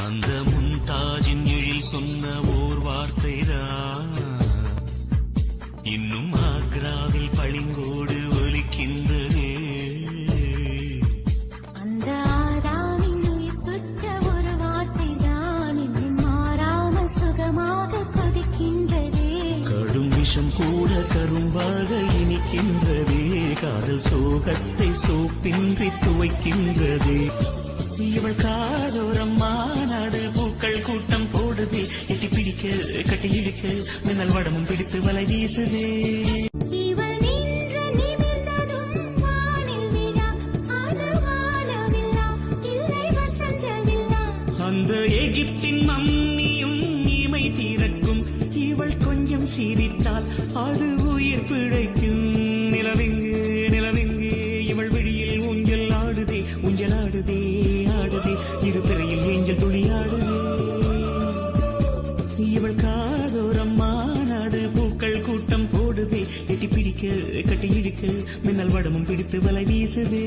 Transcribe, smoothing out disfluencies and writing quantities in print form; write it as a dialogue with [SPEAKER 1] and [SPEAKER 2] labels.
[SPEAKER 1] அந்த முன்தாஜின் எழில் சொன்ன ஓர் வார்த்தைதான் இன்னும் ஆக்ராவில் பளிங்கோடு ஒலிக்கின்றது.
[SPEAKER 2] அந்த ஆதாமின் உயிர் சுத்த ஒரு வார்த்தைதான் இன்னும் மாறாமல் சுகமாக கொதிக்கின்றதே.
[SPEAKER 1] கடும் விஷம் கூட கரும்பாக இனிக்கின்றதே. காதல் சோகத்தை சோப்பின்றி துவைக்கின்றதே. இவள் காதோரம் மாநாடு பூக்கள் கூட்டம் போடுதே. எட்டி பிடிக்க கட்டி இழுக்க மின்னல் வடமும் பிடித்து வலை வீசுதே.
[SPEAKER 2] இவள் நின்று நிமிர்ந்ததும் வானில் விழா, அது வானவில்லா இல்லை வசந்தவில்லா.
[SPEAKER 1] அந்த எகிப்தின் மம்மியும் இமை தீரக்கும். இவள் கொஞ்சம் சிரித்தால் அது உயிர் பிழைக்கும். நிலவெங்கு நிலவெங்கு இவள் விழியில் ஊஞ்சல் ஆடுதே. ஊஞ்சல் ஆடுதே ஆடுதே இரு திரையில் ஏஞ்சல் துளியாடுதே. இவள் காதோரம் மாநாடு பூக்கள் கூட்டம் போடுதே. எட்டி பிடிக்க கட்டி இழுக்க மின்னல் வடமும் பிடித்து வலை வீசுதே.